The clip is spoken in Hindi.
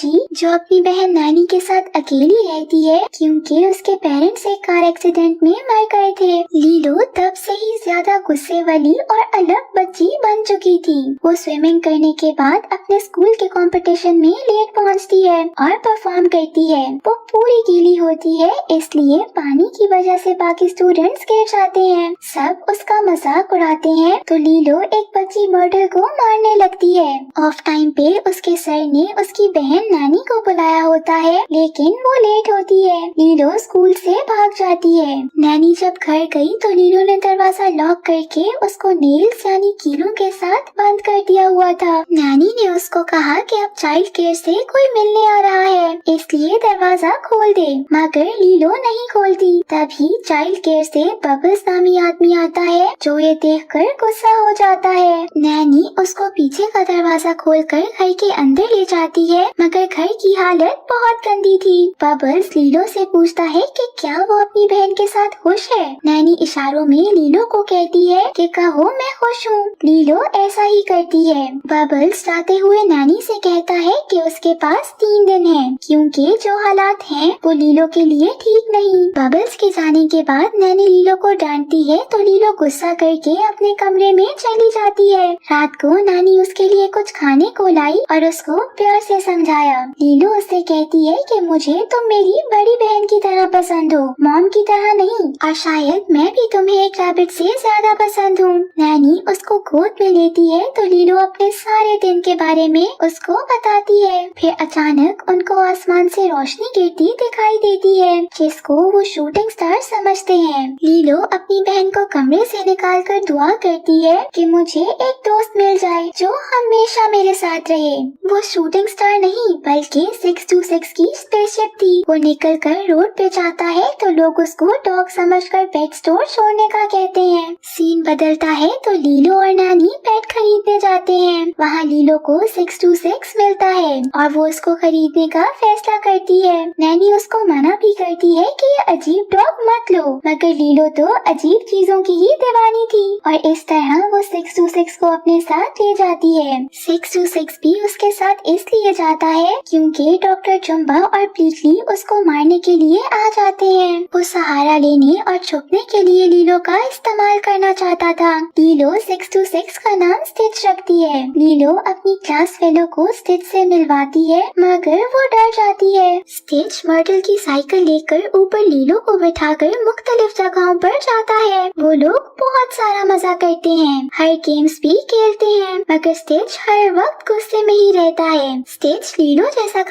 जो अपनी बहन नानी के साथ अकेली रहती है क्योंकि उसके पेरेंट्स एक कार एक्सीडेंट में मर गए थे। लीलो तब से ही ज्यादा गुस्से वाली और अलग बच्ची बन चुकी थी। वो स्विमिंग करने के बाद अपने स्कूल के कंपटीशन में लेट पहुंचती है और परफॉर्म करती है। वो पूरी गीली होती है, इसलिए पानी की वजह से बाकी स्टूडेंट्स गिर जाते हैं। सब उसका मजाक उड़ाते हैं तो लीलो एक बच्ची मर्डर को मारने लगती है। ऑफ टाइम पे उसके सर ने उसकी बहन नानी को बुलाया होता है, लेकिन वो लेट होती है। लीलो स्कूल से भाग जाती है। नानी जब घर गई तो लीलो ने दरवाजा लॉक करके उसको नेल्स यानी कीलों के साथ बंद कर दिया हुआ था। नानी ने उसको कहा कि अब चाइल्ड केयर से कोई मिलने आ रहा है, इसलिए दरवाजा खोल दे, मगर लीलो नहीं खोलती। तभी चाइल्ड केयर से बबल्स नामी आदमी आता है जो ये देखकर गुस्सा हो जाता है। नानी उसको पीछे का दरवाजा खोलकर घर के अंदर ले जाती है, मगर घर की हालत बहुत गंदी थी। बबल्स लीलो से पूछता है कि क्या वो अपनी बहन के साथ खुश है। नानी इशारों में लीलो को कहती है कि कहो मैं खुश हूँ। लीलो ऐसा ही करती है। बबल्स जाते हुए नानी से कहता है कि उसके पास 3 दिन है क्योंकि जो हालात हैं वो लीलो के लिए ठीक नहीं। बबल्स के जाने के बाद नानी लीलो को डांटती है तो लीलो गुस्सा करके अपने कमरे में चली जाती है। रात को नानी उसके लिए कुछ खाने को लाई और उसको प्यार से समझाया। लीलो उससे कहती है कि मुझे तुम मेरी बड़ी बहन की तरह पसंद हो, मॉम की तरह नहीं, और शायद मैं भी तुम्हें एक रैबिट से ज्यादा पसंद हूँ। नानी उसको गोद में लेती है तो लीलो अपने सारे दिन के बारे में उसको बताती है। फिर अचानक उनको आसमान से रोशनी गिरती दिखाई देती है जिसको वो शूटिंग स्टार समझते हैं। लीलो अपनी बहन को कमरे से निकालकर दुआ करती है कि मुझे एक दोस्त मिल जाए जो हमेशा मेरे साथ रहे। वो शूटिंग स्टार नहीं बल्कि 626 की स्पेसशिप थी। वो निकल कर रोड पे जाता है तो लोग उसको डॉग समझकर पेट स्टोर छोड़ने का कहते हैं। सीन बदलता है तो लीलो और नानी पेट खरीदने जाते हैं। वहाँ लीलो को 626 मिलता है और वो उसको खरीदने का फैसला करती है। नानी उसको मना भी करती है कि ये अजीब डॉग मत लो, मगर लीलो तो अजीब चीजों की ही दीवानी थी और इस तरह वो 626 को अपने साथ ले जाती है। 626 भी उसके साथ इसलिए जाता है क्योंकि डॉक्टर जुम्बा और प्लीटली उसको मारने के लिए आ जाते हैं। वो सहारा लेने और छुपने के लिए लीलो का इस्तेमाल करना चाहता था। लीलो 626 का नाम स्टिच रखती है। लीलो अपनी क्लास फेलो को स्टिच से मिलवाती है, मगर वो डर जाती है। स्टिच मर्टल की साइकिल लेकर ऊपर लीलो को बिठाकर मुख्तलिफ जगहों पर जाता है। वो लोग बहुत सारा मजा करते हैं, हर गेम्स भी खेलते हैं, मगर स्टिच हर वक्त गुस्से में ही रहता है। स्टिच लीलो जैसा